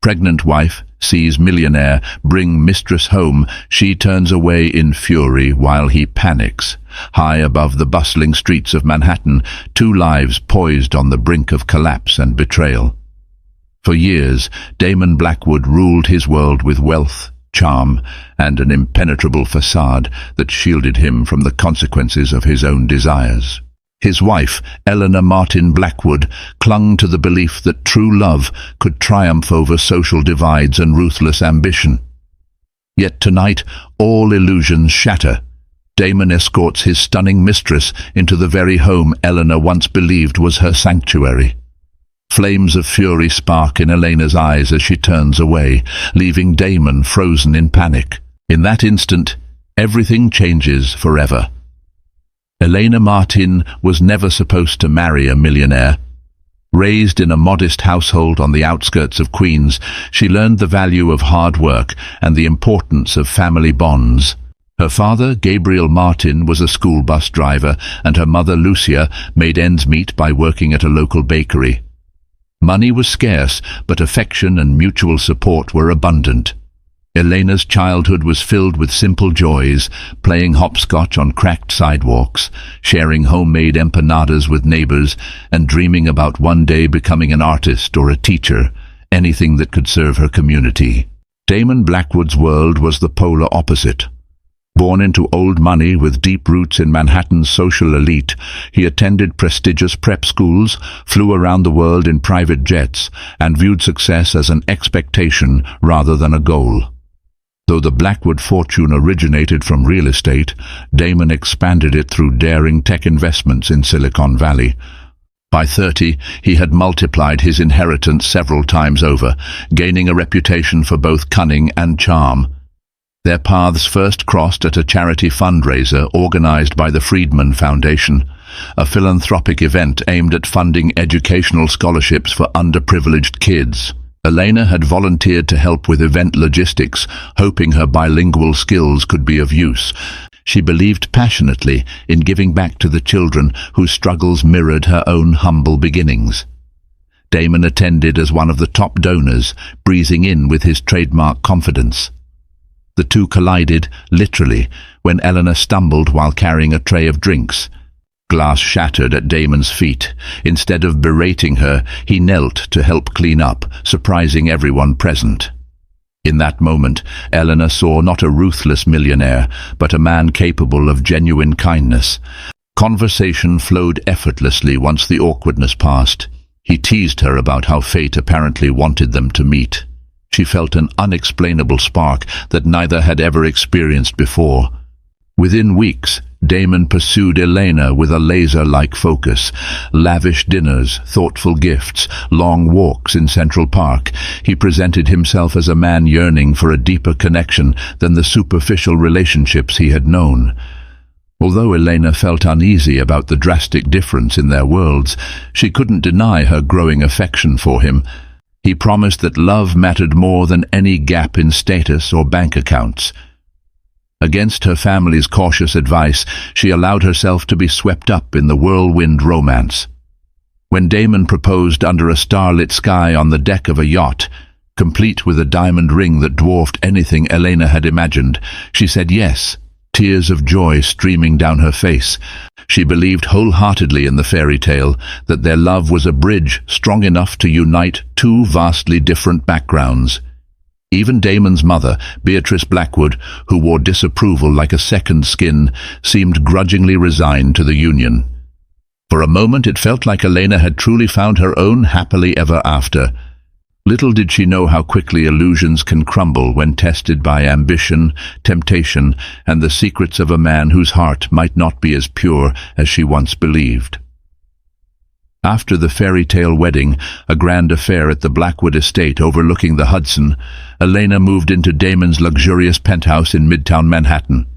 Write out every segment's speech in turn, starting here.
pregnant wife sees Millionaire bring Mistress home, she turns away in fury while he panics. High above the bustling streets of Manhattan, two lives poised on the brink of collapse and betrayal. For years, Damon Blackwood ruled his world with wealth, charm, and an impenetrable facade that shielded him from the consequences of his own desires. His wife, Eleanor Martin Blackwood, clung to the belief that true love could triumph over social divides and ruthless ambition. Yet tonight, all illusions shatter. Damon escorts his stunning mistress into the very home Eleanor once believed was her sanctuary. Flames of fury spark in Elena's eyes as she turns away, leaving Damon frozen in panic. In that instant, everything changes forever. Elena Martin was never supposed to marry a millionaire. Raised in a modest household on the outskirts of Queens, she learned the value of hard work and the importance of family bonds. Her father, Gabriel Martin, was a school bus driver, and her mother, Lucia, made ends meet by working at a local bakery. Money was scarce, but affection and mutual support were abundant. Elena's childhood was filled with simple joys, playing hopscotch on cracked sidewalks, sharing homemade empanadas with neighbors, and dreaming about one day becoming an artist or a teacher, anything that could serve her community. Damon Blackwood's world was the polar opposite. Born into old money with deep roots in Manhattan's social elite, he attended prestigious prep schools, flew around the world in private jets, and viewed success as an expectation rather than a goal. Though the Blackwood fortune originated from real estate, Damon expanded it through daring tech investments in Silicon Valley. By 30, he had multiplied his inheritance several times over, gaining a reputation for both cunning and charm. Their paths first crossed at a charity fundraiser organized by the Friedman Foundation, a philanthropic event aimed at funding educational scholarships for underprivileged kids. Elena had volunteered to help with event logistics, hoping her bilingual skills could be of use. She believed passionately in giving back to the children whose struggles mirrored her own humble beginnings. Damon attended as one of the top donors, breezing in with his trademark confidence. The two collided, literally, when Eleanor stumbled while carrying a tray of drinks. Glass shattered at Damon's feet. Instead of berating her, he knelt to help clean up, surprising everyone present. In that moment, Eleanor saw not a ruthless millionaire, but a man capable of genuine kindness. Conversation flowed effortlessly once the awkwardness passed. He teased her about how fate apparently wanted them to meet. She felt an unexplainable spark that neither had ever experienced before. Within weeks, Damon pursued Elena with a laser-like focus. Lavish dinners, thoughtful gifts, long walks in Central Park. He presented himself as a man yearning for a deeper connection than the superficial relationships he had known. Although Elena felt uneasy about the drastic difference in their worlds, she couldn't deny her growing affection for him. He promised that love mattered more than any gap in status or bank accounts. Against her family's cautious advice, she allowed herself to be swept up in the whirlwind romance. When Damon proposed under a starlit sky on the deck of a yacht, complete with a diamond ring that dwarfed anything Elena had imagined, she said yes, tears of joy streaming down her face. She believed wholeheartedly in the fairy tale, that their love was a bridge strong enough to unite two vastly different backgrounds. Even Damon's mother, Beatrice Blackwood, who wore disapproval like a second skin, seemed grudgingly resigned to the union. For a moment it felt like Elena had truly found her own happily ever after. Little did she know how quickly illusions can crumble when tested by ambition, temptation, and the secrets of a man whose heart might not be as pure as she once believed. After the fairy tale wedding, a grand affair at the Blackwood estate overlooking the Hudson, Elena moved into Damon's luxurious penthouse in Midtown Manhattan.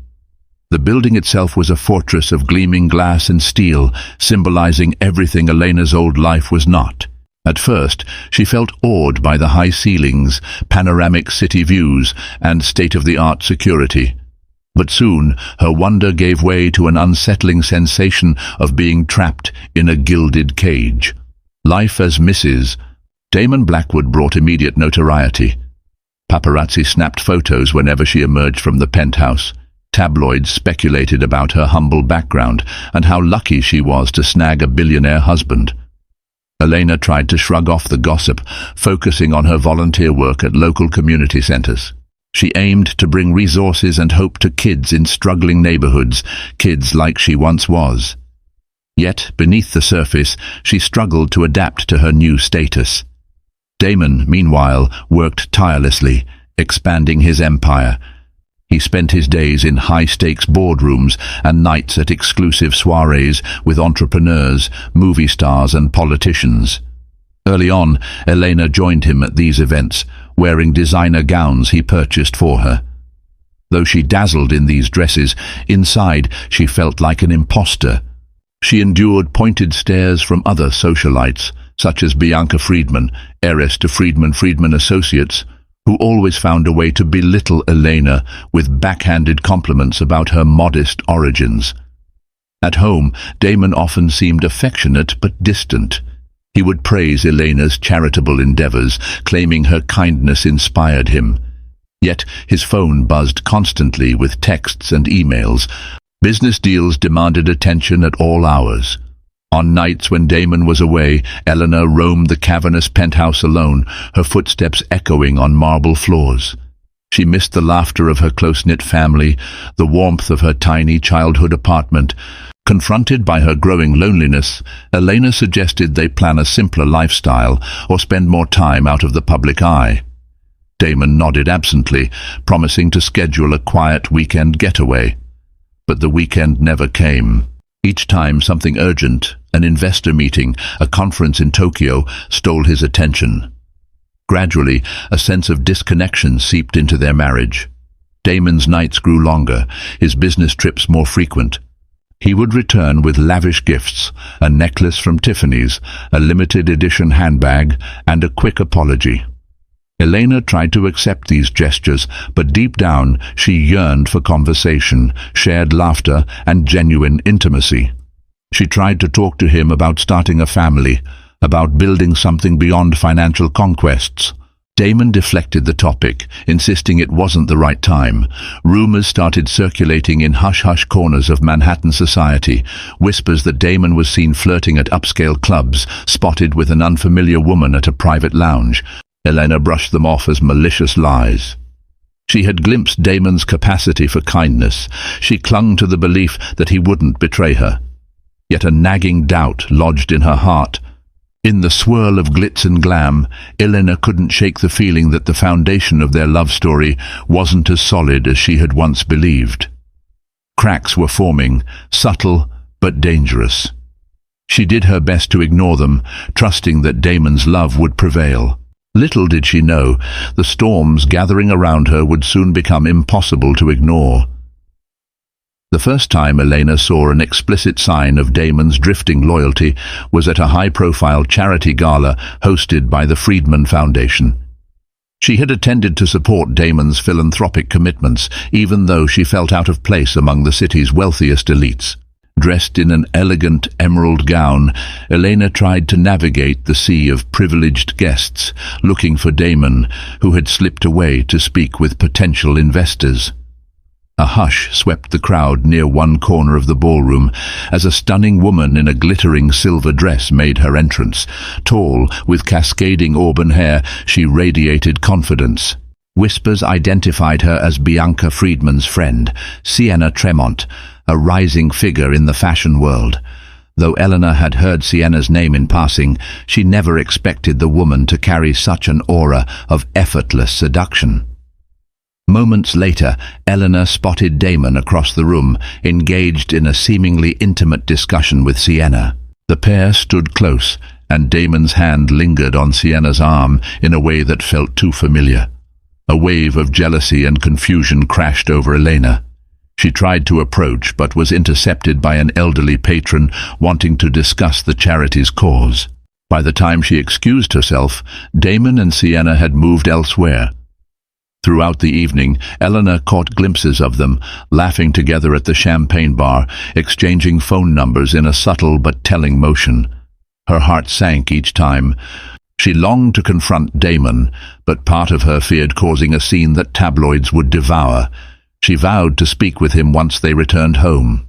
The building itself was a fortress of gleaming glass and steel, symbolizing everything Elena's old life was not. At first, she felt awed by the high ceilings, panoramic city views, and state-of-the-art security. But soon, her wonder gave way to an unsettling sensation of being trapped in a gilded cage. Life as Mrs. Damon Blackwood brought immediate notoriety. Paparazzi snapped photos whenever she emerged from the penthouse. Tabloids speculated about her humble background and how lucky she was to snag a billionaire husband. Elena tried to shrug off the gossip, focusing on her volunteer work at local community centers. She aimed to bring resources and hope to kids in struggling neighborhoods, kids like she once was. Yet, beneath the surface, she struggled to adapt to her new status. Damon, meanwhile, worked tirelessly, expanding his empire. He spent his days in high-stakes boardrooms and nights at exclusive soirees with entrepreneurs, movie stars and politicians. Early on, Elena joined him at these events, wearing designer gowns he purchased for her. Though she dazzled in these dresses, inside she felt like an imposter. She endured pointed stares from other socialites, such as Bianca Friedman, heiress to Friedman Associates, who always found a way to belittle Elena with backhanded compliments about her modest origins. At home, Damon often seemed affectionate but distant. He would praise Elena's charitable endeavors, claiming her kindness inspired him. Yet his phone buzzed constantly with texts and emails. Business deals demanded attention at all hours. On nights when Damon was away, Elena roamed the cavernous penthouse alone, her footsteps echoing on marble floors. She missed the laughter of her close-knit family, the warmth of her tiny childhood apartment. Confronted by her growing loneliness, Elena suggested they plan a simpler lifestyle or spend more time out of the public eye. Damon nodded absently, promising to schedule a quiet weekend getaway. But the weekend never came. Each time something urgent, an investor meeting, a conference in Tokyo, stole his attention. Gradually, a sense of disconnection seeped into their marriage. Damon's nights grew longer, his business trips more frequent. He would return with lavish gifts, a necklace from Tiffany's, a limited edition handbag, and a quick apology. Elena tried to accept these gestures, but deep down she yearned for conversation, shared laughter, and genuine intimacy. She tried to talk to him about starting a family, about building something beyond financial conquests. Damon deflected the topic, insisting it wasn't the right time. Rumors started circulating in hush-hush corners of Manhattan society, whispers that Damon was seen flirting at upscale clubs, spotted with an unfamiliar woman at a private lounge. Elena brushed them off as malicious lies. She had glimpsed Damon's capacity for kindness. She clung to the belief that he wouldn't betray her. Yet a nagging doubt lodged in her heart. In the swirl of glitz and glam, Elena couldn't shake the feeling that the foundation of their love story wasn't as solid as she had once believed. Cracks were forming, subtle but dangerous. She did her best to ignore them, trusting that Damon's love would prevail. Little did she know, the storms gathering around her would soon become impossible to ignore. The first time Elena saw an explicit sign of Damon's drifting loyalty was at a high-profile charity gala hosted by the Friedman Foundation. She had attended to support Damon's philanthropic commitments, even though she felt out of place among the city's wealthiest elites. Dressed in an elegant emerald gown, Elena tried to navigate the sea of privileged guests, looking for Damon, who had slipped away to speak with potential investors. A hush swept the crowd near one corner of the ballroom as a stunning woman in a glittering silver dress made her entrance. Tall, with cascading auburn hair, she radiated confidence. Whispers identified her as Bianca Friedman's friend, Sienna Tremont, a rising figure in the fashion world. Though Eleanor had heard Sienna's name in passing, she never expected the woman to carry such an aura of effortless seduction. Moments later, Eleanor spotted Damon across the room, engaged in a seemingly intimate discussion with Sienna. The pair stood close, and Damon's hand lingered on Sienna's arm in a way that felt too familiar. A wave of jealousy and confusion crashed over Elena. She tried to approach, but was intercepted by an elderly patron wanting to discuss the charity's cause. By the time she excused herself, Damon and Sienna had moved elsewhere. Throughout the evening, Eleanor caught glimpses of them, laughing together at the champagne bar, exchanging phone numbers in a subtle but telling motion. Her heart sank each time. She longed to confront Damon, but part of her feared causing a scene that tabloids would devour. She vowed to speak with him once they returned home.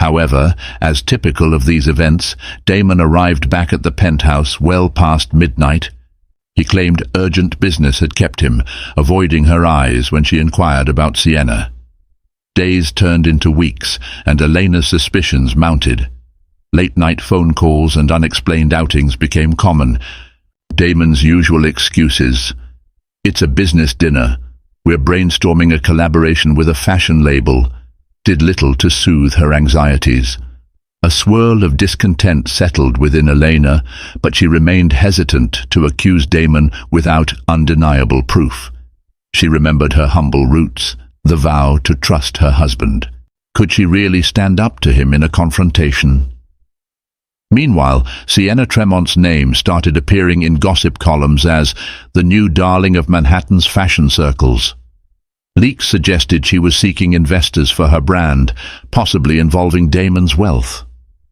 However, as typical of these events, Damon arrived back at the penthouse well past midnight. He claimed urgent business had kept him, avoiding her eyes when she inquired about Sienna. Days turned into weeks, and Elena's suspicions mounted. Late-night phone calls and unexplained outings became common. Damon's usual excuses. "It's a business dinner. We're brainstorming a collaboration with a fashion label," did little to soothe her anxieties. A swirl of discontent settled within Elena, but she remained hesitant to accuse Damon without undeniable proof. She remembered her humble roots, the vow to trust her husband. Could she really stand up to him in a confrontation? Meanwhile, Sienna Tremont's name started appearing in gossip columns as the new darling of Manhattan's fashion circles. Leaks suggested she was seeking investors for her brand, possibly involving Damon's wealth.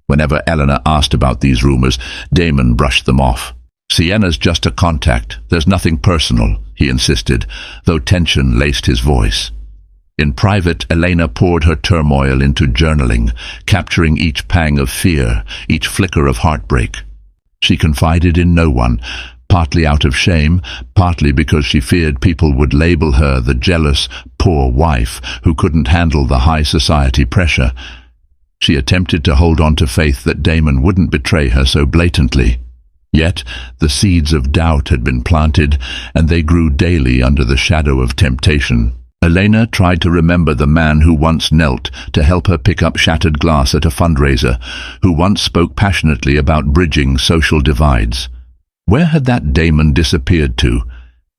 Whenever Eleanor asked about these rumors, Damon brushed them off. "Sienna's just a contact. There's nothing personal," he insisted, though tension laced his voice. In private, Elena poured her turmoil into journaling, capturing each pang of fear, each flicker of heartbreak. She confided in no one, partly out of shame, partly because she feared people would label her the jealous, poor wife who couldn't handle the high society pressure. She attempted to hold on to faith that Damon wouldn't betray her so blatantly. Yet, the seeds of doubt had been planted, and they grew daily under the shadow of temptation. Elena tried to remember the man who once knelt to help her pick up shattered glass at a fundraiser, who once spoke passionately about bridging social divides. Where had that Damon disappeared to?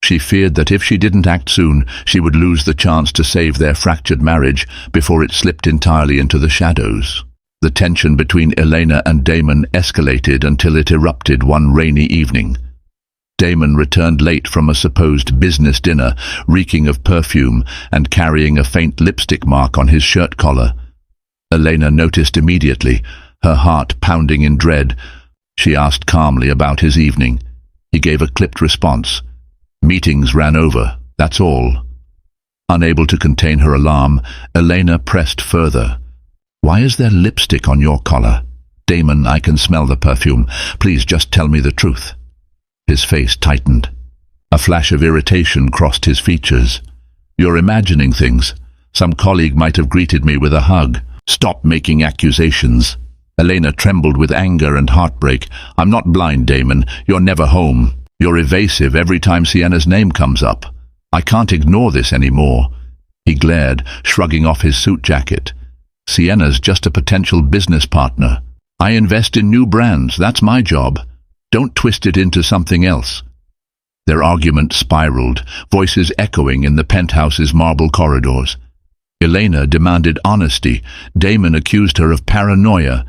She feared that if she didn't act soon, she would lose the chance to save their fractured marriage before it slipped entirely into the shadows. The tension between Elena and Damon escalated until it erupted one rainy evening. Damon returned late from a supposed business dinner, reeking of perfume and carrying a faint lipstick mark on his shirt collar. Elena noticed immediately, her heart pounding in dread. She asked calmly about his evening. He gave a clipped response. "Meetings ran over, that's all." Unable to contain her alarm, Elena pressed further. "Why is there lipstick on your collar? Damon, I can smell the perfume. Please just tell me the truth." His face tightened. A flash of irritation crossed his features. "You're imagining things. Some colleague might have greeted me with a hug." "Stop making accusations." Elena trembled with anger and heartbreak. "I'm not blind, Damon. You're never home. You're evasive every time Sienna's name comes up. I can't ignore this anymore." He glared, shrugging off his suit jacket. "Sienna's just a potential business partner. I invest in new brands. That's my job. Don't twist it into something else." Their argument spiraled, voices echoing in the penthouse's marble corridors. Elena demanded honesty. Damon accused her of paranoia.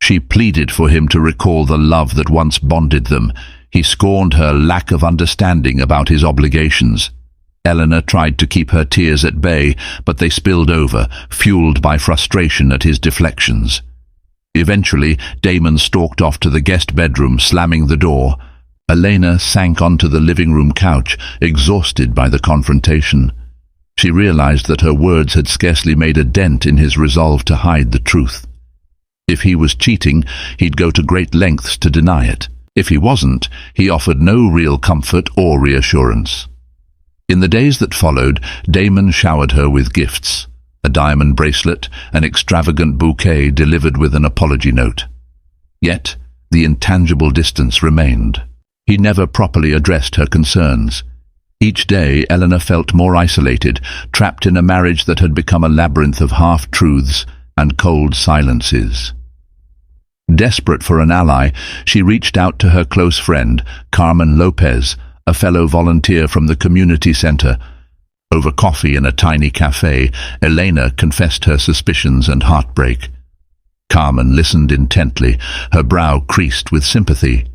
She pleaded for him to recall the love that once bonded them. He scorned her lack of understanding about his obligations. Eleanor tried to keep her tears at bay, but they spilled over, fueled by frustration at his deflections. Eventually, Damon stalked off to the guest bedroom, slamming the door. Elena sank onto the living room couch, exhausted by the confrontation. She realized that her words had scarcely made a dent in his resolve to hide the truth. If he was cheating, he'd go to great lengths to deny it. If he wasn't, he offered no real comfort or reassurance. In the days that followed, Damon showered her with gifts. A diamond bracelet, an extravagant bouquet delivered with an apology note. Yet, the intangible distance remained. He never properly addressed her concerns. Each day, Eleanor felt more isolated, trapped in a marriage that had become a labyrinth of half-truths and cold silences. Desperate for an ally, she reached out to her close friend, Carmen Lopez, a fellow volunteer from the community center. Over coffee in a tiny cafe, Elena confessed her suspicions and heartbreak. Carmen listened intently, her brow creased with sympathy.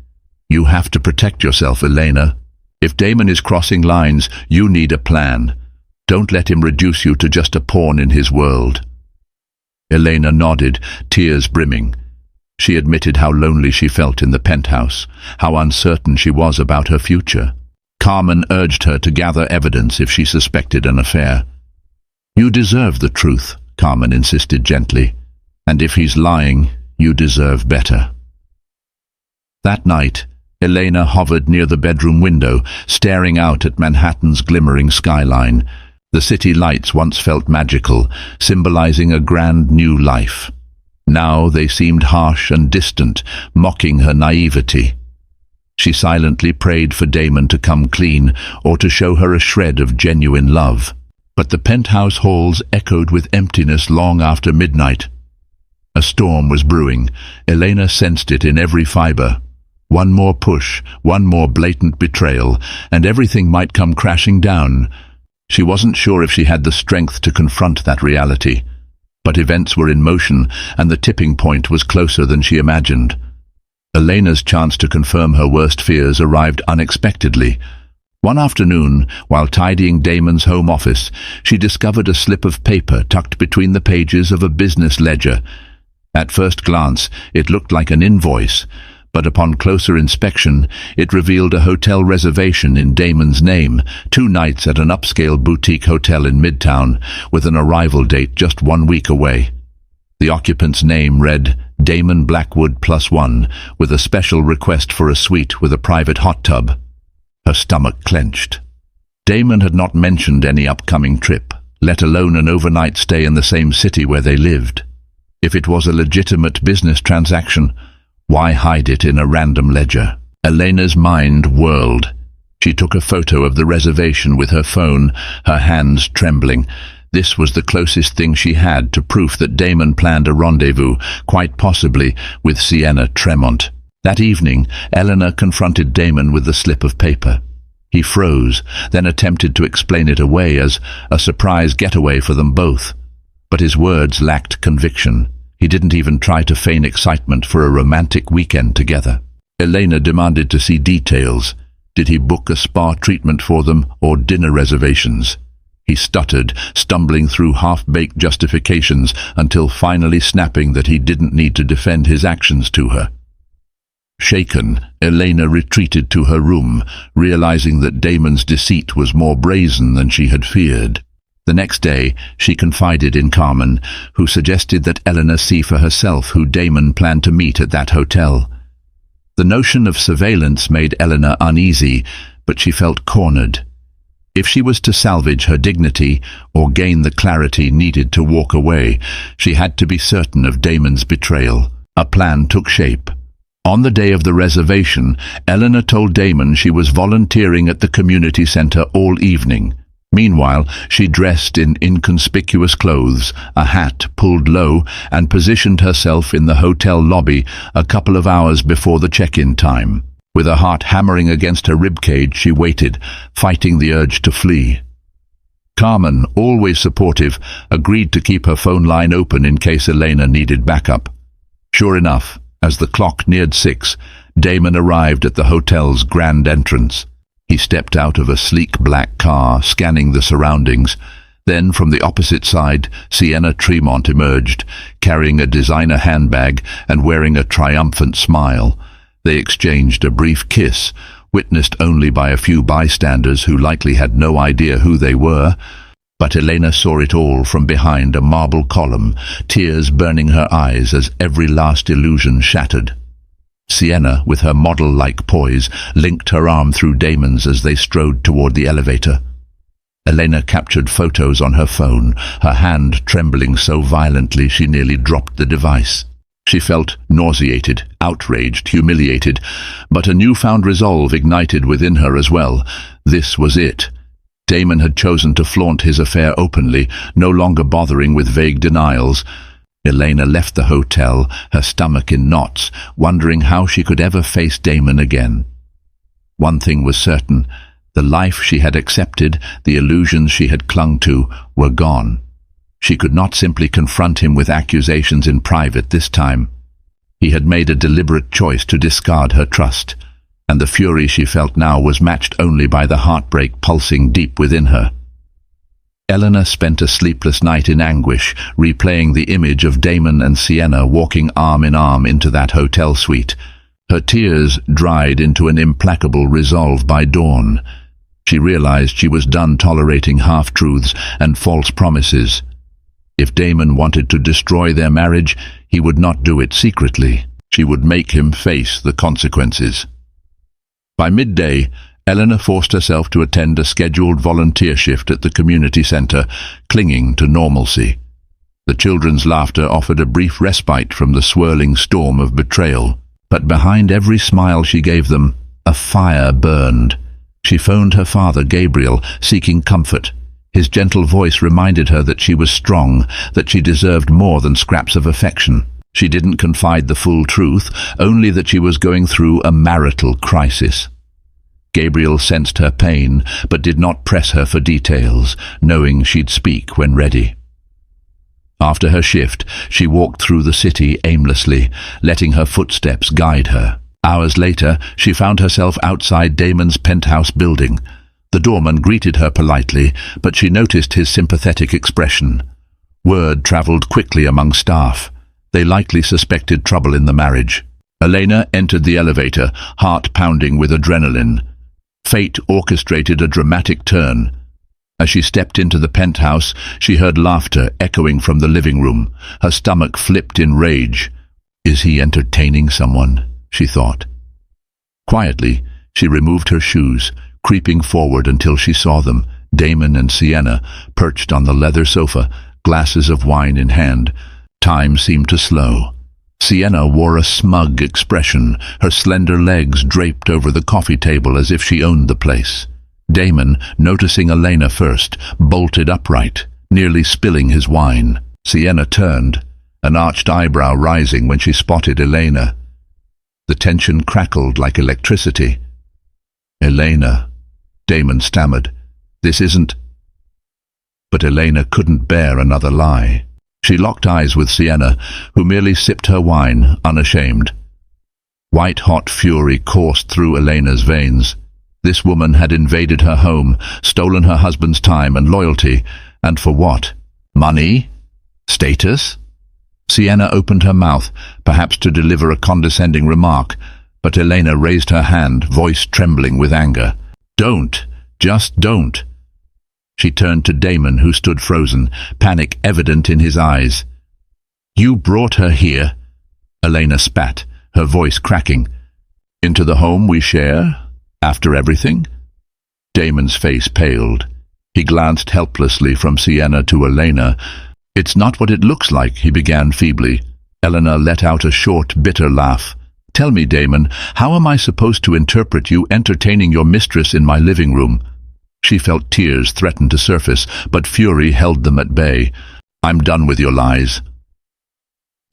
"You have to protect yourself, Elena. If Damon is crossing lines, you need a plan. Don't let him reduce you to just a pawn in his world." Elena nodded, tears brimming. She admitted how lonely she felt in the penthouse, how uncertain she was about her future. Carmen urged her to gather evidence if she suspected an affair. "You deserve the truth," Carmen insisted gently, "and if he's lying, you deserve better." That night, Elena hovered near the bedroom window, staring out at Manhattan's glimmering skyline. The city lights once felt magical, symbolizing a grand new life. Now they seemed harsh and distant, mocking her naivety. She silently prayed for Damon to come clean, or to show her a shred of genuine love. But the penthouse halls echoed with emptiness long after midnight. A storm was brewing. Elena sensed it in every fiber. One more push, one more blatant betrayal, and everything might come crashing down. She wasn't sure if she had the strength to confront that reality. But events were in motion, and the tipping point was closer than she imagined. Elena's chance to confirm her worst fears arrived unexpectedly. One afternoon, while tidying Damon's home office, she discovered a slip of paper tucked between the pages of a business ledger. At first glance, it looked like an invoice, but upon closer inspection, it revealed a hotel reservation in Damon's name, 2 nights at an upscale boutique hotel in Midtown, with an arrival date just 1 week away. The occupant's name read Damon Blackwood +1, with a special request for a suite with a private hot tub. Her stomach clenched. Damon had not mentioned any upcoming trip, let alone an overnight stay in the same city where they lived. If it was a legitimate business transaction, why hide it in a random ledger? Elena's mind whirled. She took a photo of the reservation with her phone, her hands trembling. This was the closest thing she had to proof that Damon planned a rendezvous, quite possibly with Sienna Tremont. That evening, Eleanor confronted Damon with the slip of paper. He froze, then attempted to explain it away as a surprise getaway for them both. But his words lacked conviction. He didn't even try to feign excitement for a romantic weekend together. Elena demanded to see details. Did he book a spa treatment for them or dinner reservations? He stuttered, stumbling through half-baked justifications until finally snapping that he didn't need to defend his actions to her. Shaken, Elena retreated to her room, realizing that Damon's deceit was more brazen than she had feared. The next day, she confided in Carmen, who suggested that Eleanor see for herself who Damon planned to meet at that hotel. The notion of surveillance made Eleanor uneasy, but she felt cornered. If she was to salvage her dignity or gain the clarity needed to walk away, she had to be certain of Damon's betrayal. A plan took shape. On the day of the reservation, Eleanor told Damon she was volunteering at the community center all evening. Meanwhile, she dressed in inconspicuous clothes, a hat pulled low, and positioned herself in the hotel lobby a couple of hours before the check-in time. With her heart hammering against her ribcage, she waited, fighting the urge to flee. Carmen, always supportive, agreed to keep her phone line open in case Elena needed backup. Sure enough, as the clock neared 6, Damon arrived at the hotel's grand entrance. He stepped out of a sleek black car, scanning the surroundings. Then, from the opposite side, Sienna Tremont emerged, carrying a designer handbag and wearing a triumphant smile. They exchanged a brief kiss, witnessed only by a few bystanders who likely had no idea who they were. But Elena saw it all from behind a marble column, tears burning her eyes as every last illusion shattered. Sienna, with her model-like poise, linked her arm through Damon's as they strode toward the elevator. Elena captured photos on her phone, her hand trembling so violently she nearly dropped the device. She felt nauseated, outraged, humiliated, but a newfound resolve ignited within her as well. This was it. Damon had chosen to flaunt his affair openly, no longer bothering with vague denials. Elena left the hotel, her stomach in knots, wondering how she could ever face Damon again. One thing was certain: the life she had accepted, the illusions she had clung to, were gone. She could not simply confront him with accusations in private this time. He had made a deliberate choice to discard her trust, and the fury she felt now was matched only by the heartbreak pulsing deep within her. Eleanor spent a sleepless night in anguish, replaying the image of Damon and Sienna walking arm in arm into that hotel suite. Her tears dried into an implacable resolve by dawn. She realized she was done tolerating half-truths and false promises. If Damon wanted to destroy their marriage, he would not do it secretly. She would make him face the consequences. By midday, Eleanor forced herself to attend a scheduled volunteer shift at the community center, clinging to normalcy. The children's laughter offered a brief respite from the swirling storm of betrayal. But behind every smile she gave them, a fire burned. She phoned her father, Gabriel, seeking comfort. His gentle voice reminded her that she was strong, that she deserved more than scraps of affection. She didn't confide the full truth, only that she was going through a marital crisis. Gabriel sensed her pain, but did not press her for details, knowing she'd speak when ready. After her shift, she walked through the city aimlessly, letting her footsteps guide her. Hours later, she found herself outside Damon's penthouse building. The doorman greeted her politely, but she noticed his sympathetic expression. Word traveled quickly among staff. They likely suspected trouble in the marriage. Elena entered the elevator, heart pounding with adrenaline. Fate orchestrated a dramatic turn. As she stepped into the penthouse, she heard laughter echoing from the living room. Her stomach flipped in rage. Is he entertaining someone? She thought. Quietly, she removed her shoes, creeping forward until she saw them, Damon and Sienna, perched on the leather sofa, glasses of wine in hand. Time seemed to slow. Sienna wore a smug expression, her slender legs draped over the coffee table as if she owned the place. Damon, noticing Elena first, bolted upright, nearly spilling his wine. Sienna turned, an arched eyebrow rising when she spotted Elena. The tension crackled like electricity. "Elena," Damon stammered, "this isn't—" But Elena couldn't bear another lie. She locked eyes with Sienna, who merely sipped her wine, unashamed. White-hot fury coursed through Elena's veins. This woman had invaded her home, stolen her husband's time and loyalty, and for what? Money? Status? Sienna opened her mouth, perhaps to deliver a condescending remark, but Elena raised her hand, voice trembling with anger. "Don't! Just don't!" She turned to Damon, who stood frozen, panic evident in his eyes. "You brought her here?" Elena spat, her voice cracking. "Into the home we share? After everything?" Damon's face paled. He glanced helplessly from Sienna to Elena. "It's not what it looks like," he began feebly. Elena let out a short, bitter laugh. "Tell me, Damon, how am I supposed to interpret you entertaining your mistress in my living room?" She felt tears threaten to surface, but fury held them at bay. "I'm done with your lies."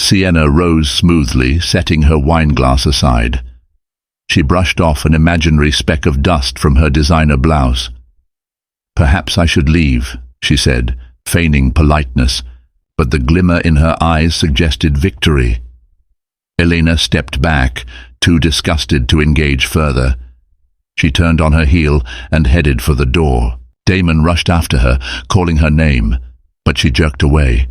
Sienna rose smoothly, setting her wineglass aside. She brushed off an imaginary speck of dust from her designer blouse. "Perhaps I should leave," she said, feigning politeness, but the glimmer in her eyes suggested victory. Elena stepped back, too disgusted to engage further. She turned on her heel and headed for the door. Damon rushed after her, calling her name, but she jerked away.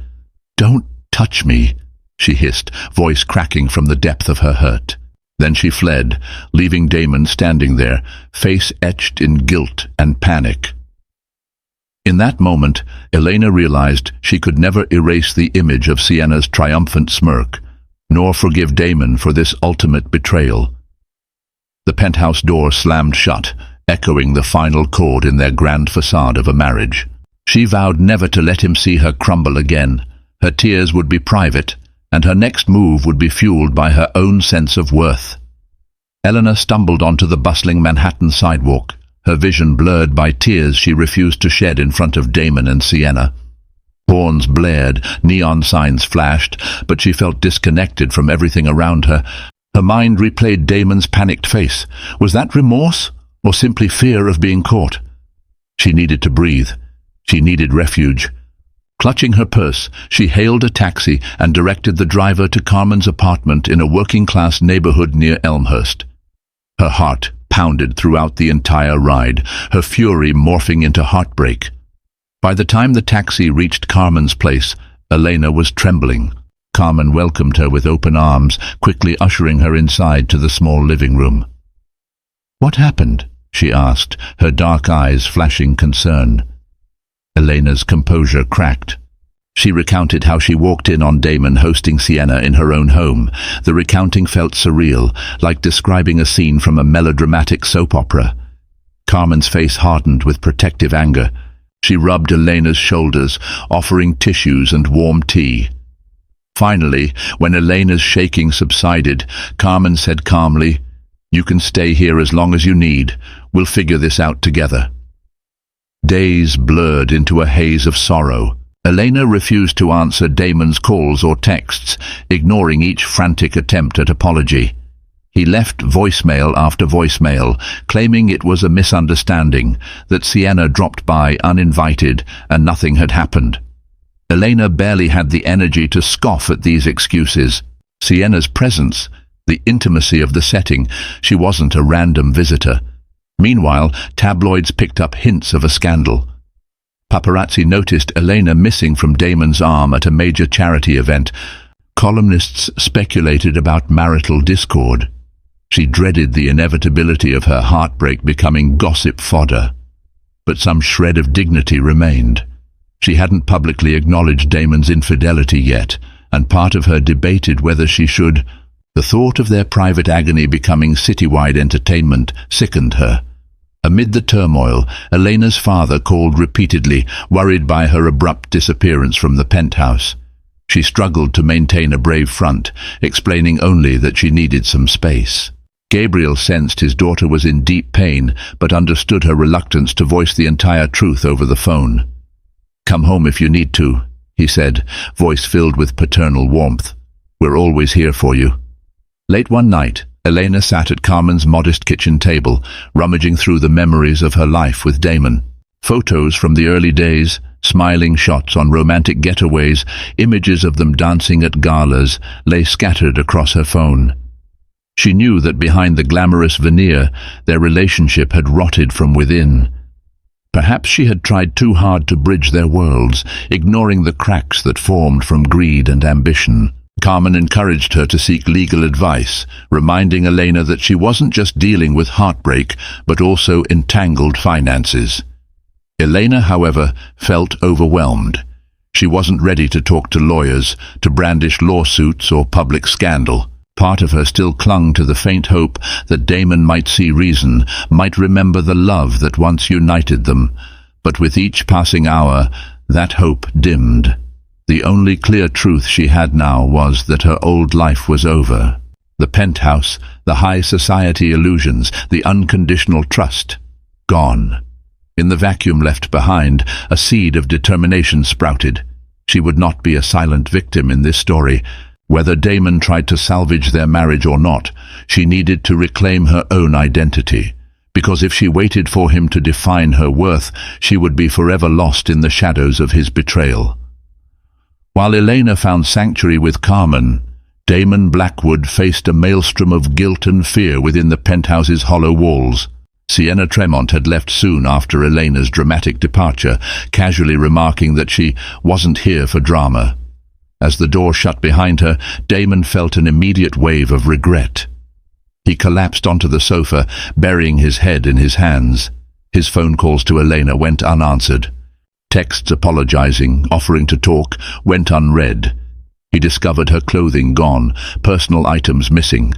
"Don't touch me," she hissed, voice cracking from the depth of her hurt. Then she fled, leaving Damon standing there, face etched in guilt and panic. In that moment, Elena realized she could never erase the image of Sienna's triumphant smirk, nor forgive Damon for this ultimate betrayal. The penthouse door slammed shut, echoing the final chord in their grand facade of a marriage. She vowed never to let him see her crumble again. Her tears would be private, and her next move would be fueled by her own sense of worth. Eleanor stumbled onto the bustling Manhattan sidewalk, her vision blurred by tears she refused to shed in front of Damon and Sienna. Horns blared, neon signs flashed, but she felt disconnected from everything around her. Her mind replayed Damon's panicked face. Was that remorse, or simply fear of being caught? She needed to breathe. She needed refuge. Clutching her purse, she hailed a taxi and directed the driver to Carmen's apartment in a working-class neighborhood near Elmhurst. Her heart pounded throughout the entire ride, her fury morphing into heartbreak. By the time the taxi reached Carmen's place, Elena was trembling. Carmen welcomed her with open arms, quickly ushering her inside to the small living room. "What happened?" she asked, her dark eyes flashing concern. Elena's composure cracked. She recounted how she walked in on Damon hosting Sienna in her own home. The recounting felt surreal, like describing a scene from a melodramatic soap opera. Carmen's face hardened with protective anger. She rubbed Elena's shoulders, offering tissues and warm tea. Finally, when Elena's shaking subsided, Carmen said calmly, "You can stay here as long as you need. We'll figure this out together." Days blurred into a haze of sorrow. Elena refused to answer Damon's calls or texts, ignoring each frantic attempt at apology. He left voicemail after voicemail, claiming it was a misunderstanding, that Sienna dropped by uninvited and nothing had happened. Elena barely had the energy to scoff at these excuses. Sienna's presence, the intimacy of the setting, she wasn't a random visitor. Meanwhile, tabloids picked up hints of a scandal. Paparazzi noticed Elena missing from Damon's arm at a major charity event. Columnists speculated about marital discord. She dreaded the inevitability of her heartbreak becoming gossip fodder. But some shred of dignity remained. She hadn't publicly acknowledged Damon's infidelity yet, and part of her debated whether she should. The thought of their private agony becoming citywide entertainment sickened her. Amid the turmoil, Elena's father called repeatedly, worried by her abrupt disappearance from the penthouse. She struggled to maintain a brave front, explaining only that she needed some space. Gabriel sensed his daughter was in deep pain, but understood her reluctance to voice the entire truth over the phone. "Come home if you need to," he said, voice filled with paternal warmth. "We're always here for you." Late one night, Elena sat at Carmen's modest kitchen table, rummaging through the memories of her life with Damon. Photos from the early days, smiling shots on romantic getaways, images of them dancing at galas, lay scattered across her phone. She knew that behind the glamorous veneer, their relationship had rotted from within. Perhaps she had tried too hard to bridge their worlds, ignoring the cracks that formed from greed and ambition. Carmen encouraged her to seek legal advice, reminding Elena that she wasn't just dealing with heartbreak, but also entangled finances. Elena, however, felt overwhelmed. She wasn't ready to talk to lawyers, to brandish lawsuits or public scandal. Part of her still clung to the faint hope that Damon might see reason, might remember the love that once united them. But with each passing hour, that hope dimmed. The only clear truth she had now was that her old life was over. The penthouse, the high society illusions, the unconditional trust, gone. In the vacuum left behind, a seed of determination sprouted. She would not be a silent victim in this story. Whether Damon tried to salvage their marriage or not, she needed to reclaim her own identity. Because if she waited for him to define her worth, she would be forever lost in the shadows of his betrayal. While Elena found sanctuary with Carmen, Damon Blackwood faced a maelstrom of guilt and fear within the penthouse's hollow walls. Sienna Tremont had left soon after Elena's dramatic departure, casually remarking that she wasn't here for drama. As the door shut behind her, Damon felt an immediate wave of regret. He collapsed onto the sofa, burying his head in his hands. His phone calls to Elena went unanswered. Texts apologizing, offering to talk, went unread. He discovered her clothing gone, personal items missing.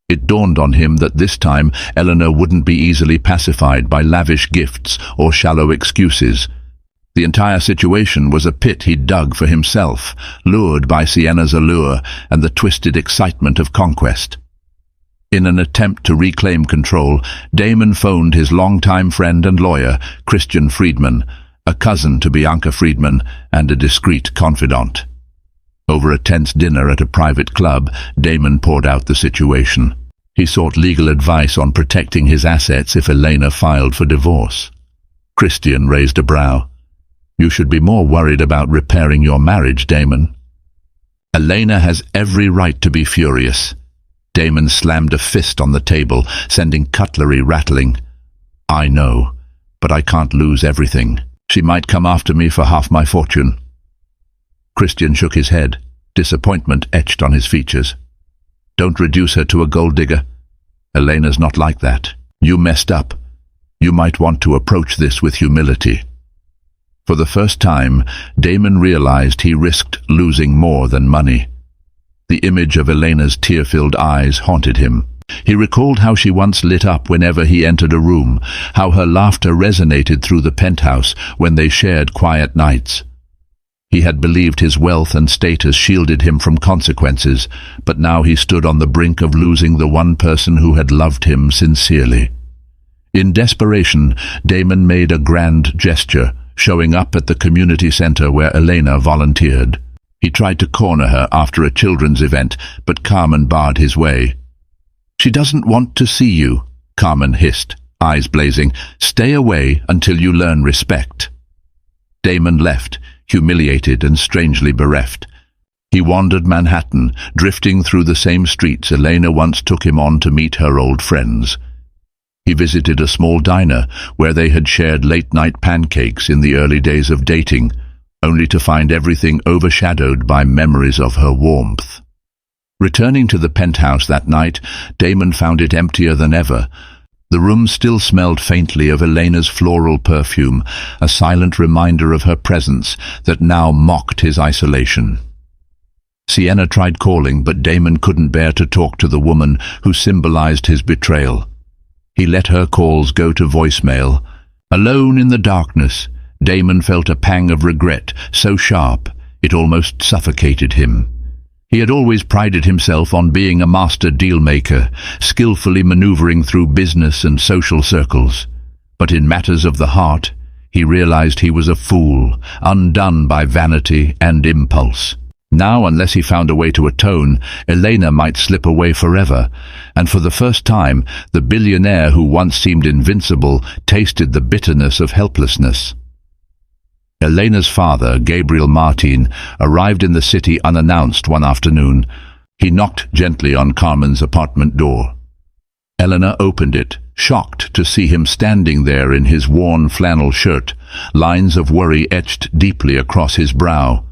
It dawned on him that this time Eleanor wouldn't be easily pacified by lavish gifts or shallow excuses. The entire situation was a pit he'd dug for himself, lured by Sienna's allure and the twisted excitement of conquest. In an attempt to reclaim control, Damon phoned his longtime friend and lawyer, Christian Friedman, a cousin to Bianca Friedman and a discreet confidant. Over a tense dinner at a private club, Damon poured out the situation. He sought legal advice on protecting his assets if Elena filed for divorce. Christian raised a brow. "You should be more worried about repairing your marriage, Damon." "Elena has every right to be furious." Damon slammed a fist on the table, sending cutlery rattling. "I know, but I can't lose everything." She might come after me for half my fortune. Christian shook his head, disappointment etched on his features. Don't reduce her to a gold digger. Elena's not like that. You messed up. You might want to approach this with humility. For the first time, Damon realized he risked losing more than money. The image of Elena's tear-filled eyes haunted him. He recalled how she once lit up whenever he entered a room, how her laughter resonated through the penthouse when they shared quiet nights. He had believed his wealth and status shielded him from consequences, but now he stood on the brink of losing the one person who had loved him sincerely. In desperation, Damon made a grand gesture, showing up at the community center where Elena volunteered. He tried to corner her after a children's event, but Carmen barred his way. She doesn't want to see you, Carmen hissed, eyes blazing. Stay away until you learn respect. Damon left, humiliated and strangely bereft. He wandered Manhattan, drifting through the same streets Elena once took him on to meet her old friends. He visited a small diner where they had shared late-night pancakes in the early days of dating, only to find everything overshadowed by memories of her warmth. Returning to the penthouse that night, Damon found it emptier than ever. The room still smelled faintly of Elena's floral perfume, a silent reminder of her presence that now mocked his isolation. Sienna tried calling, but Damon couldn't bear to talk to the woman who symbolized his betrayal. He let her calls go to voicemail. Alone in the darkness, Damon felt a pang of regret so sharp it almost suffocated him. He had always prided himself on being a master deal-maker, skillfully maneuvering through business and social circles. But in matters of the heart, he realized he was a fool, undone by vanity and impulse. Now, unless he found a way to atone, Elena might slip away forever, and for the first time, the billionaire who once seemed invincible tasted the bitterness of helplessness. Elena's father, Gabriel Martin, arrived in the city unannounced one afternoon. He knocked gently on Carmen's apartment door. Elena opened it, shocked to see him standing there in his worn flannel shirt, lines of worry etched deeply across his brow.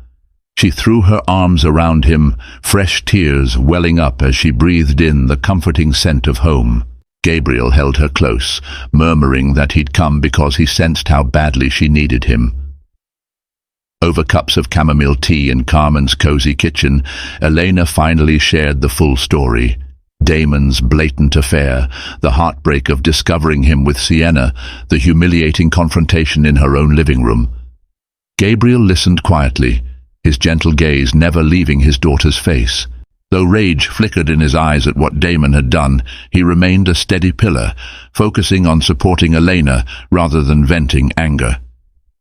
She threw her arms around him, fresh tears welling up as she breathed in the comforting scent of home. Gabriel held her close, murmuring that he'd come because he sensed how badly she needed him. Over cups of chamomile tea in Carmen's cozy kitchen, Elena finally shared the full story. Damon's blatant affair, the heartbreak of discovering him with Sienna, the humiliating confrontation in her own living room. Gabriel listened quietly, his gentle gaze never leaving his daughter's face. Though rage flickered in his eyes at what Damon had done, he remained a steady pillar, focusing on supporting Elena rather than venting anger.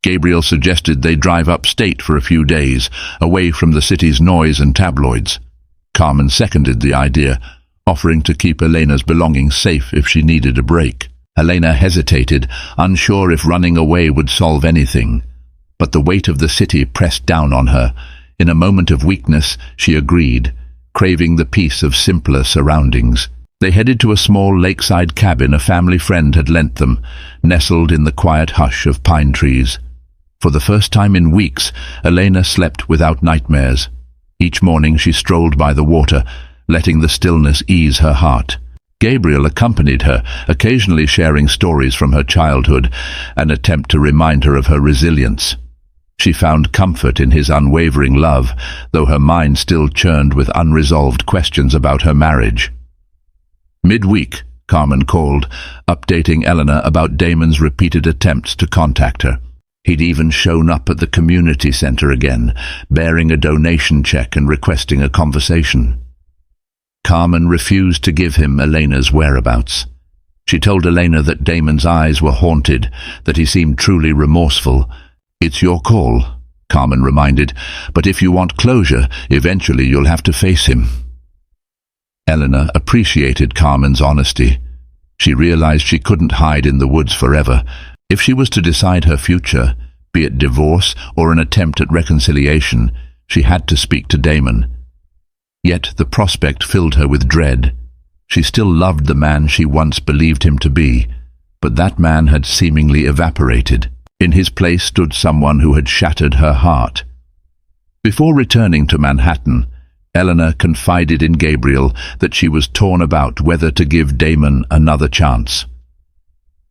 Gabriel suggested they drive upstate for a few days, away from the city's noise and tabloids. Carmen seconded the idea, offering to keep Elena's belongings safe if she needed a break. Elena hesitated, unsure if running away would solve anything. But the weight of the city pressed down on her. In a moment of weakness, she agreed, craving the peace of simpler surroundings. They headed to a small lakeside cabin a family friend had lent them, nestled in the quiet hush of pine trees. For the first time in weeks, Elena slept without nightmares. Each morning she strolled by the water, letting the stillness ease her heart. Gabriel accompanied her, occasionally sharing stories from her childhood, an attempt to remind her of her resilience. She found comfort in his unwavering love, though her mind still churned with unresolved questions about her marriage. Midweek, Carmen called, updating Elena about Damon's repeated attempts to contact her. He'd even shown up at the community center again, bearing a donation check and requesting a conversation. Carmen refused to give him Elena's whereabouts. She told Elena that Damon's eyes were haunted, that he seemed truly remorseful. "It's your call," Carmen reminded, "but if you want closure, eventually you'll have to face him." Elena appreciated Carmen's honesty. She realized she couldn't hide in the woods forever. If she was to decide her future, be it divorce or an attempt at reconciliation, she had to speak to Damon. Yet the prospect filled her with dread. She still loved the man she once believed him to be, but that man had seemingly evaporated. In his place stood someone who had shattered her heart. Before returning to Manhattan, Eleanor confided in Gabriel that she was torn about whether to give Damon another chance.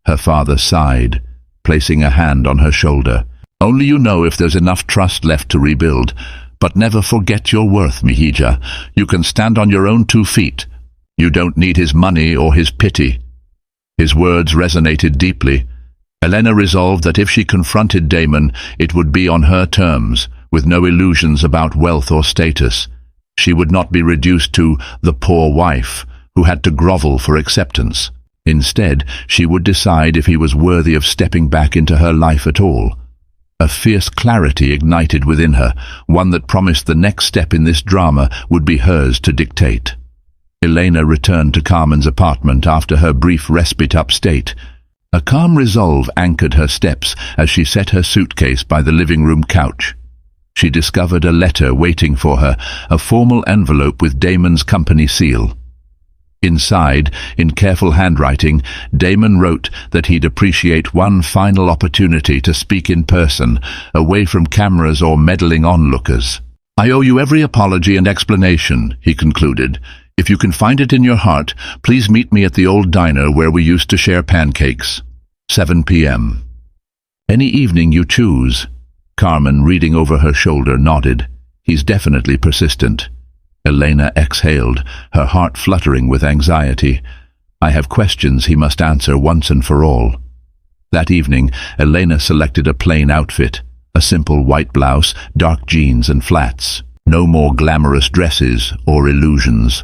Her father sighed, placing a hand on her shoulder. "Only you know if there's enough trust left to rebuild. But never forget your worth, Mihija. You can stand on your own 2 feet. You don't need his money or his pity." His words resonated deeply. Elena resolved that if she confronted Damon, it would be on her terms, with no illusions about wealth or status. She would not be reduced to the poor wife, who had to grovel for acceptance. Instead, she would decide if he was worthy of stepping back into her life at all. A fierce clarity ignited within her, one that promised the next step in this drama would be hers to dictate. Elena returned to Carmen's apartment after her brief respite upstate. A calm resolve anchored her steps as she set her suitcase by the living room couch. She discovered a letter waiting for her, a formal envelope with Damon's company seal. Inside, in careful handwriting, Damon wrote that he'd appreciate one final opportunity to speak in person, away from cameras or meddling onlookers. "I owe you every apology and explanation," he concluded. "If you can find it in your heart, please meet me at the old diner where we used to share pancakes. 7 p.m. "Any evening you choose." Carmen, reading over her shoulder, nodded. "He's definitely persistent." Elena exhaled, her heart fluttering with anxiety. "I have questions he must answer once and for all." That evening, Elena selected a plain outfit, a simple white blouse, dark jeans and flats. No more glamorous dresses or illusions.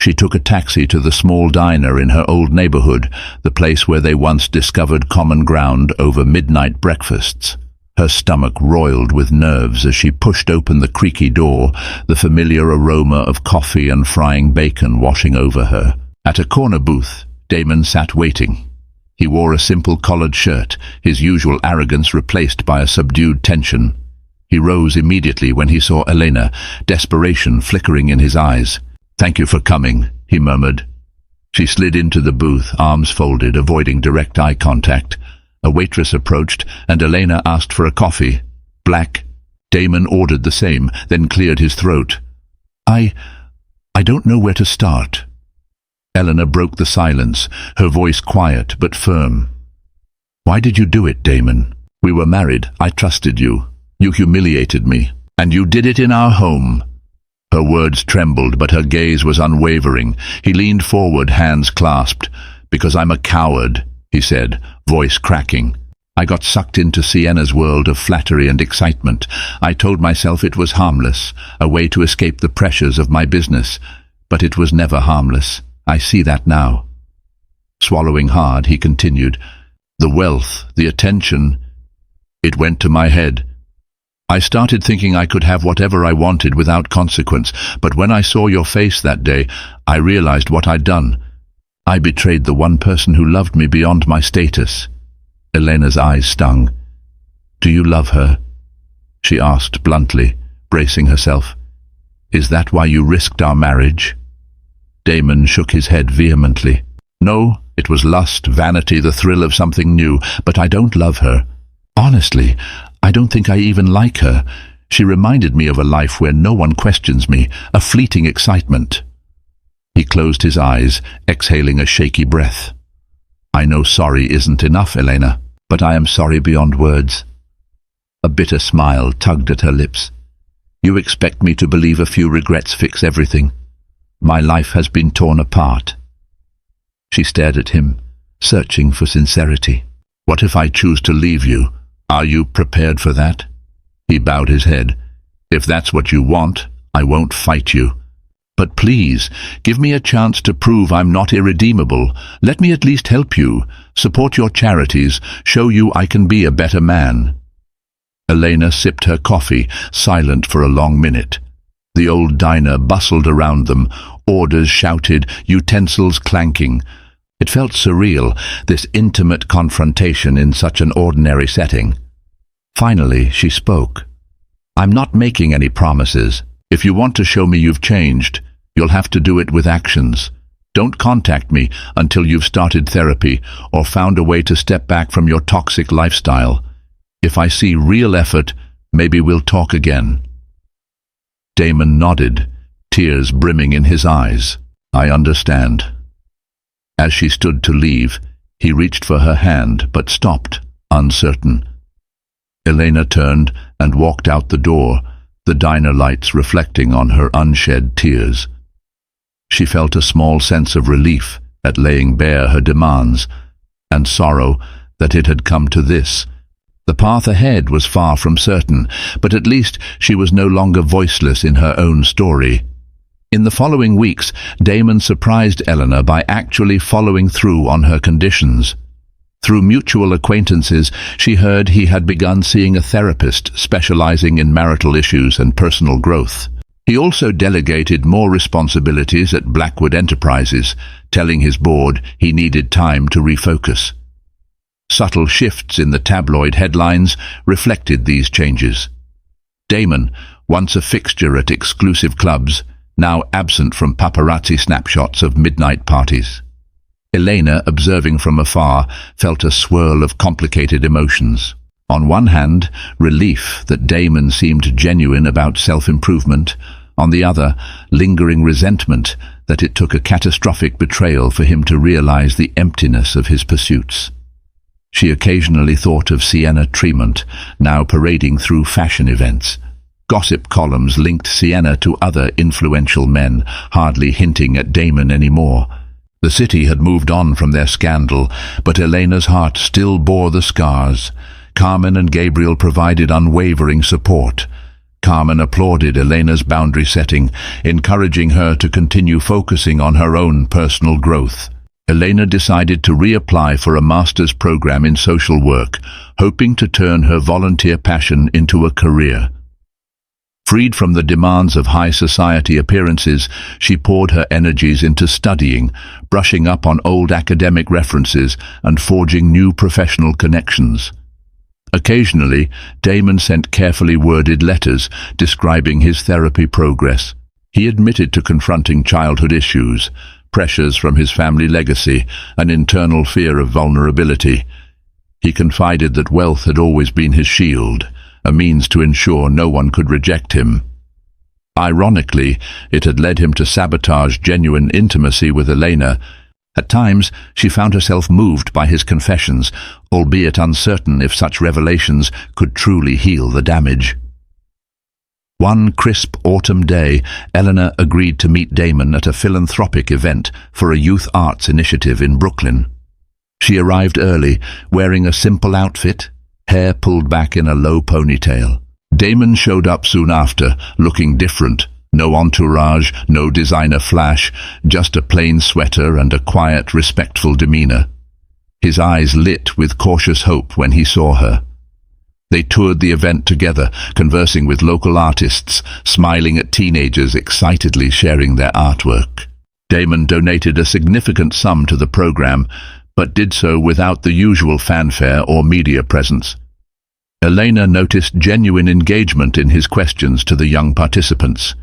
She took a taxi to the small diner in her old neighborhood, the place where they once discovered common ground over midnight breakfasts. Her stomach roiled with nerves as she pushed open the creaky door, the familiar aroma of coffee and frying bacon washing over her. At a corner booth, Damon sat waiting. He wore a simple collared shirt, his usual arrogance replaced by a subdued tension. He rose immediately when he saw Elena, desperation flickering in his eyes. "Thank you for coming," he murmured. She slid into the booth, arms folded, avoiding direct eye contact. A waitress approached, and Elena asked for a coffee. "Black." Damon ordered the same, then cleared his throat. I don't know where to start." Eleanor broke the silence, her voice quiet but firm. "Why did you do it, Damon? We were married. I trusted you. You humiliated me. And you did it in our home." Her words trembled, but her gaze was unwavering. He leaned forward, hands clasped. "Because I'm a coward," he said, voice cracking. "I got sucked into Sienna's world of flattery and excitement. I told myself it was harmless, a way to escape the pressures of my business. But it was never harmless. I see that now." Swallowing hard, he continued, "The wealth, the attention, it went to my head. I started thinking I could have whatever I wanted without consequence, but when I saw your face that day, I realized what I'd done. I betrayed the one person who loved me beyond my status." Elena's eyes stung. "Do you love her?" she asked bluntly, bracing herself. "Is that why you risked our marriage?" Damon shook his head vehemently. "No, it was lust, vanity, the thrill of something new, but I don't love her. Honestly, I don't think I even like her. She reminded me of a life where no one questions me, a fleeting excitement." He closed his eyes, exhaling a shaky breath. "I know sorry isn't enough, Elena, but I am sorry beyond words." A bitter smile tugged at her lips. "You expect me to believe a few regrets fix everything? My life has been torn apart." She stared at him, searching for sincerity. "What if I choose to leave you? Are you prepared for that?" He bowed his head. "If that's what you want, I won't fight you. But please, give me a chance to prove I'm not irredeemable. Let me at least help you, support your charities, show you I can be a better man." Elena sipped her coffee, silent for a long minute. The old diner bustled around them, orders shouted, utensils clanking. It felt surreal, this intimate confrontation in such an ordinary setting. Finally, she spoke. "I'm not making any promises. If you want to show me you've changed, you'll have to do it with actions. Don't contact me until you've started therapy or found a way to step back from your toxic lifestyle. If I see real effort, maybe we'll talk again." Damon nodded, tears brimming in his eyes. "I understand." As she stood to leave, he reached for her hand, but stopped, uncertain. Elena turned and walked out the door, the diner lights reflecting on her unshed tears. She felt a small sense of relief at laying bare her demands, and sorrow that it had come to this. The path ahead was far from certain, but at least she was no longer voiceless in her own story. In the following weeks, Damon surprised Eleanor by actually following through on her conditions. Through mutual acquaintances, she heard he had begun seeing a therapist specializing in marital issues and personal growth. He also delegated more responsibilities at Blackwood Enterprises, telling his board he needed time to refocus. Subtle shifts in the tabloid headlines reflected these changes. Damon, once a fixture at exclusive clubs, now absent from paparazzi snapshots of midnight parties. Elena, observing from afar, felt a swirl of complicated emotions. On one hand, relief that Damon seemed genuine about self-improvement. On the other, lingering resentment that it took a catastrophic betrayal for him to realize the emptiness of his pursuits. She occasionally thought of Sienna Tremont, now parading through fashion events. Gossip columns linked Sienna to other influential men, hardly hinting at Damon anymore. The city had moved on from their scandal, but Elena's heart still bore the scars. Carmen and Gabriel provided unwavering support. Carmen applauded Elena's boundary setting, encouraging her to continue focusing on her own personal growth. Elena decided to reapply for a master's program in social work, hoping to turn her volunteer passion into a career. Freed from the demands of high society appearances, she poured her energies into studying, brushing up on old academic references, and forging new professional connections. Occasionally, Damon sent carefully worded letters describing his therapy progress. He admitted to confronting childhood issues, pressures from his family legacy, an internal fear of vulnerability. He confided that wealth had always been his shield, a means to ensure no one could reject him. Ironically, it had led him to sabotage genuine intimacy with Elena. At times, she found herself moved by his confessions, albeit uncertain if such revelations could truly heal the damage. One crisp autumn day, Eleanor agreed to meet Damon at a philanthropic event for a youth arts initiative in Brooklyn. She arrived early, wearing a simple outfit, hair pulled back in a low ponytail. Damon showed up soon after, looking different. No entourage, no designer flash, just a plain sweater and a quiet, respectful demeanor. His eyes lit with cautious hope when he saw her. They toured the event together, conversing with local artists, smiling at teenagers excitedly sharing their artwork. Damon donated a significant sum to the program, but did so without the usual fanfare or media presence. Elena noticed genuine engagement in his questions to the young participants.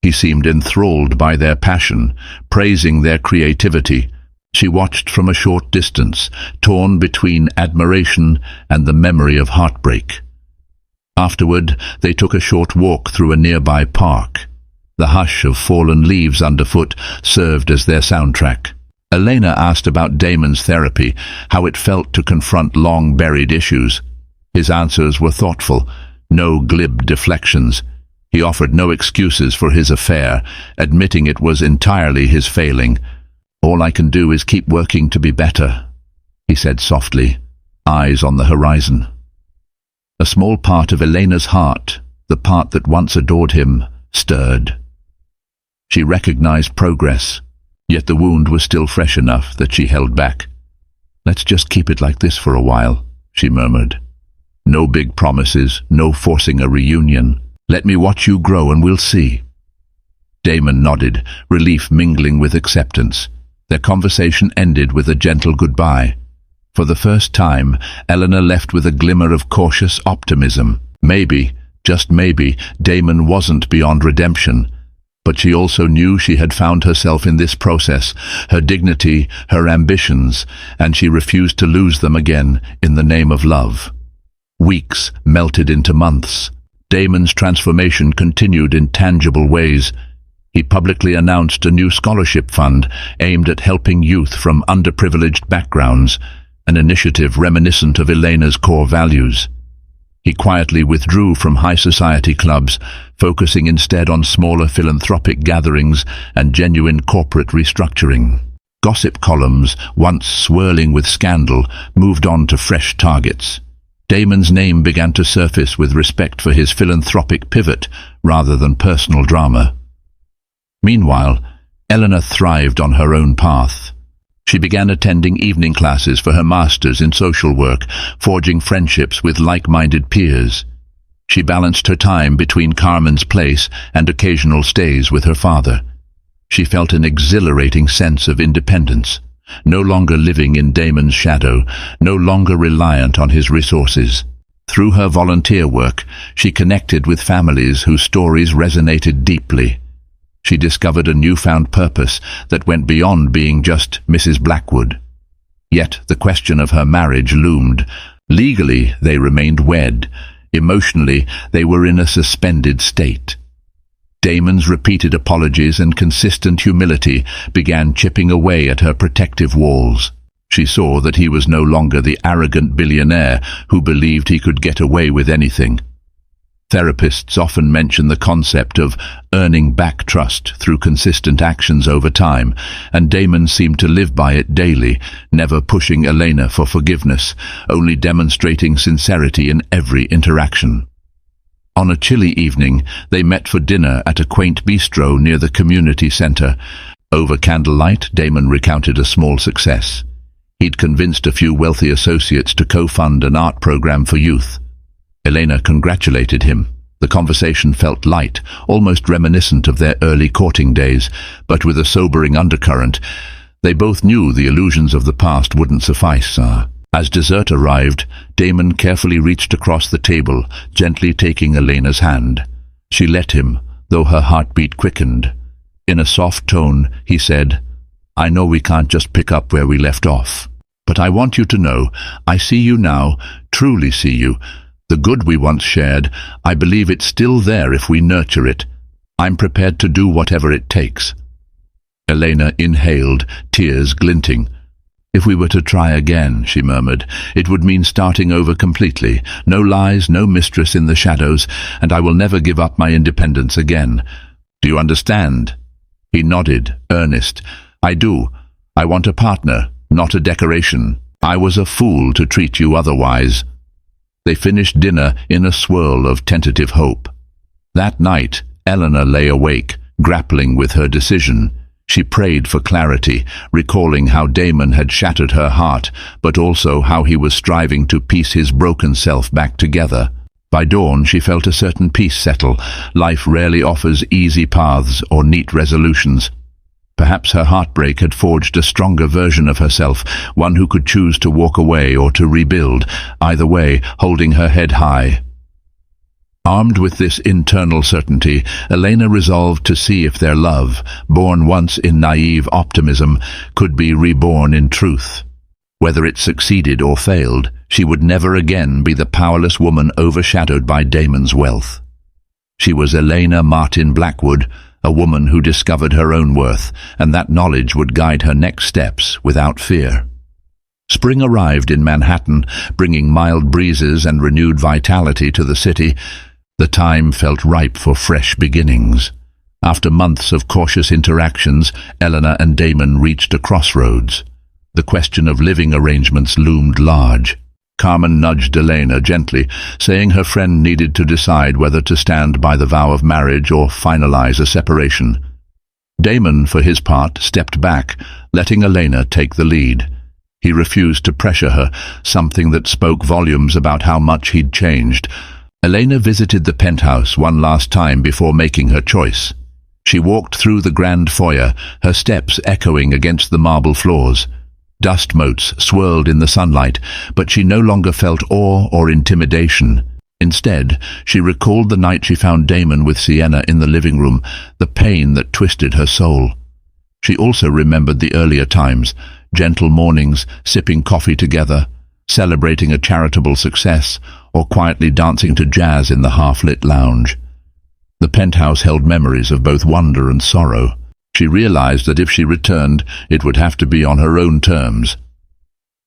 He seemed enthralled by their passion, praising their creativity. She watched from a short distance, torn between admiration and the memory of heartbreak. Afterward, they took a short walk through a nearby park. The hush of fallen leaves underfoot served as their soundtrack. Elena asked about Damon's therapy, how it felt to confront long-buried issues. His answers were thoughtful, no glib deflections. He offered no excuses for his affair, admitting it was entirely his failing. "All I can do is keep working to be better," he said softly, eyes on the horizon. A small part of Elena's heart, the part that once adored him, stirred. She recognized progress, yet the wound was still fresh enough that she held back. "Let's just keep it like this for a while," she murmured. "No big promises, no forcing a reunion. Let me watch you grow and we'll see." Damon nodded, relief mingling with acceptance. Their conversation ended with a gentle goodbye. For the first time, Eleanor left with a glimmer of cautious optimism. Maybe, just maybe, Damon wasn't beyond redemption. But she also knew she had found herself in this process, her dignity, her ambitions, and she refused to lose them again in the name of love. Weeks melted into months. Damon's transformation continued in tangible ways. He publicly announced a new scholarship fund aimed at helping youth from underprivileged backgrounds, an initiative reminiscent of Elena's core values. He quietly withdrew from high society clubs, focusing instead on smaller philanthropic gatherings and genuine corporate restructuring. Gossip columns, once swirling with scandal, moved on to fresh targets. Damon's name began to surface with respect for his philanthropic pivot rather than personal drama. Meanwhile, Eleanor thrived on her own path. She began attending evening classes for her master's in social work, forging friendships with like-minded peers. She balanced her time between Carmen's Place and occasional stays with her father. She felt an exhilarating sense of independence, no longer living in Damon's shadow, no longer reliant on his resources. Through her volunteer work, she connected with families whose stories resonated deeply. She discovered a newfound purpose that went beyond being just Mrs. Blackwood. Yet the question of her marriage loomed. Legally, they remained wed. Emotionally, they were in a suspended state. Damon's repeated apologies and consistent humility began chipping away at her protective walls. She saw that he was no longer the arrogant billionaire who believed he could get away with anything. Therapists often mention the concept of earning back trust through consistent actions over time, and Damon seemed to live by it daily, never pushing Elena for forgiveness, only demonstrating sincerity in every interaction. On a chilly evening, they met for dinner at a quaint bistro near the community center. Over candlelight, Damon recounted a small success. He'd convinced a few wealthy associates to co-fund an art program for youth. Elena congratulated him. The conversation felt light, almost reminiscent of their early courting days, but with a sobering undercurrent. They both knew the illusions of the past wouldn't suffice. As dessert arrived, Damon carefully reached across the table, gently taking Elena's hand. She let him, though her heartbeat quickened. In a soft tone, he said, "I know we can't just pick up where we left off. But I want you to know, I see you now, truly see you. The good we once shared, I believe it's still there if we nurture it. I'm prepared to do whatever it takes." Elena inhaled, tears glinting. "If we were to try again," she murmured, "it would mean starting over completely. No lies, no mistress in the shadows, and I will never give up my independence again. Do you understand?" He nodded, earnest. "I do. I want a partner, not a decoration. I was a fool to treat you otherwise." They finished dinner in a swirl of tentative hope. That night, Eleanor lay awake, grappling with her decision. She prayed for clarity, recalling how Damon had shattered her heart, but also how he was striving to piece his broken self back together. By dawn, she felt a certain peace settle. Life rarely offers easy paths or neat resolutions. Perhaps her heartbreak had forged a stronger version of herself, one who could choose to walk away or to rebuild, either way, holding her head high. Armed with this internal certainty, Elena resolved to see if their love, born once in naive optimism, could be reborn in truth. Whether it succeeded or failed, she would never again be the powerless woman overshadowed by Damon's wealth. She was Elena Martin Blackwood, a woman who discovered her own worth, and that knowledge would guide her next steps without fear. Spring arrived in Manhattan, bringing mild breezes and renewed vitality to the city. The time felt ripe for fresh beginnings. After months of cautious interactions, Eleanor and Damon reached a crossroads. The question of living arrangements loomed large. Carmen nudged Elena gently, saying her friend needed to decide whether to stand by the vow of marriage or finalize a separation. Damon, for his part, stepped back, letting Elena take the lead. He refused to pressure her, something that spoke volumes about how much he'd changed. Elena visited the penthouse one last time before making her choice. She walked through the grand foyer, her steps echoing against the marble floors. Dust motes swirled in the sunlight, but she no longer felt awe or intimidation. Instead, she recalled the night she found Damon with Sienna in the living room, the pain that twisted her soul. She also remembered the earlier times, gentle mornings, sipping coffee together, celebrating a charitable success, or quietly dancing to jazz in the half-lit lounge. The penthouse held memories of both wonder and sorrow. She realized that if she returned, it would have to be on her own terms.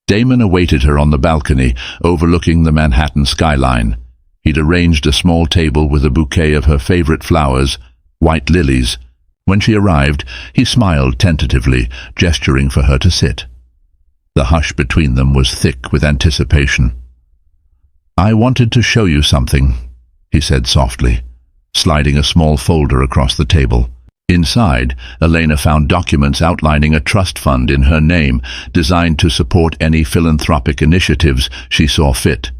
Damon awaited her on the balcony, overlooking the Manhattan skyline. He'd arranged a small table with a bouquet of her favorite flowers, white lilies. When she arrived, he smiled tentatively, gesturing for her to sit. The hush between them was thick with anticipation. "I wanted to show you something," he said softly, sliding a small folder across the table. Inside, Elena found documents outlining a trust fund in her name, designed to support any philanthropic initiatives she saw fit.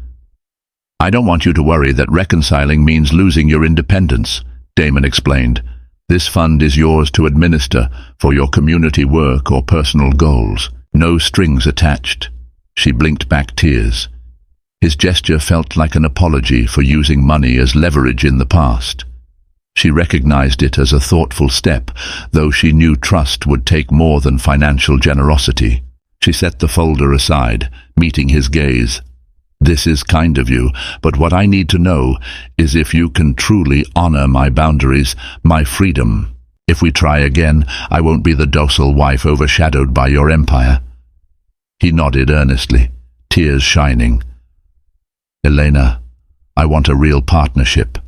"I don't want you to worry that reconciling means losing your independence," Damon explained. "This fund is yours to administer for your community work or personal goals. No strings attached." She blinked back tears. His gesture felt like an apology for using money as leverage in the past. She recognized it as a thoughtful step, though she knew trust would take more than financial generosity. She set the folder aside, meeting his gaze. "This is kind of you, but what I need to know is if you can truly honor my boundaries, my freedom. If we try again, I won't be the docile wife overshadowed by your empire." He nodded earnestly, tears shining. "Elena, I want a real partnership.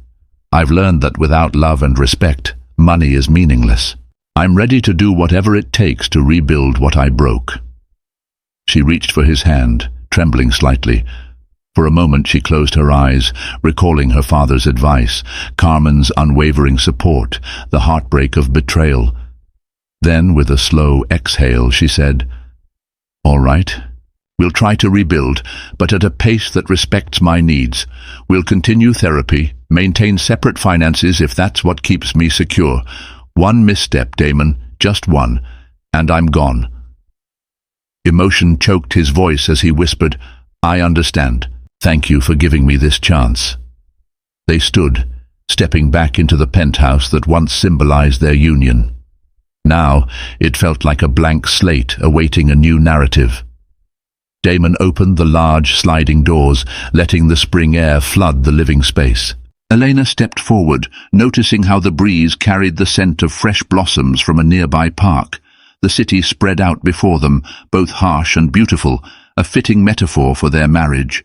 I've learned that without love and respect, money is meaningless. I'm ready to do whatever it takes to rebuild what I broke." She reached for his hand, trembling slightly. For a moment she closed her eyes, recalling her father's advice, Carmen's unwavering support, the heartbreak of betrayal. Then, with a slow exhale, she said, "All right. We'll try to rebuild, but at a pace that respects my needs. We'll continue therapy, maintain separate finances if that's what keeps me secure. One misstep, Damon, just one, and I'm gone." Emotion choked his voice as he whispered, "I understand. Thank you for giving me this chance." They stood, stepping back into the penthouse that once symbolized their union. Now, it felt like a blank slate awaiting a new narrative. Damon opened the large sliding doors, letting the spring air flood the living space. Elena stepped forward, noticing how the breeze carried the scent of fresh blossoms from a nearby park. The city spread out before them, both harsh and beautiful, a fitting metaphor for their marriage.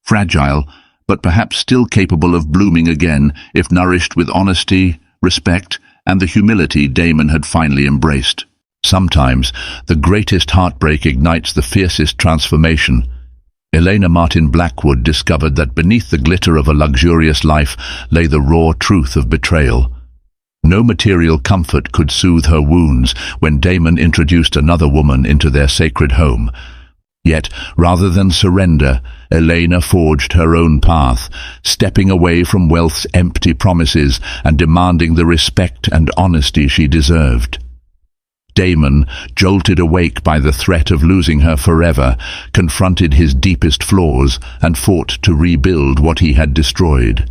Fragile, but perhaps still capable of blooming again if nourished with honesty, respect, and the humility Damon had finally embraced. Sometimes, the greatest heartbreak ignites the fiercest transformation. Elena Martin Blackwood discovered that beneath the glitter of a luxurious life lay the raw truth of betrayal. No material comfort could soothe her wounds when Damon introduced another woman into their sacred home. Yet, rather than surrender, Elena forged her own path, stepping away from wealth's empty promises and demanding the respect and honesty she deserved. Damon, jolted awake by the threat of losing her forever, confronted his deepest flaws and fought to rebuild what he had destroyed.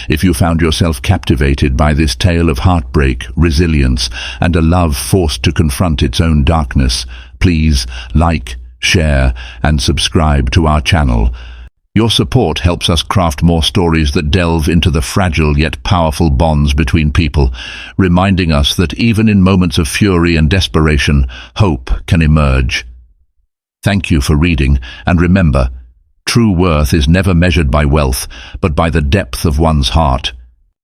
If you found yourself captivated by this tale of heartbreak, resilience, and a love forced to confront its own darkness, please like, share, and subscribe to our channel. Your support helps us craft more stories that delve into the fragile yet powerful bonds between people, reminding us that even in moments of fury and desperation, hope can emerge. Thank you for reading, and remember, true worth is never measured by wealth, but by the depth of one's heart.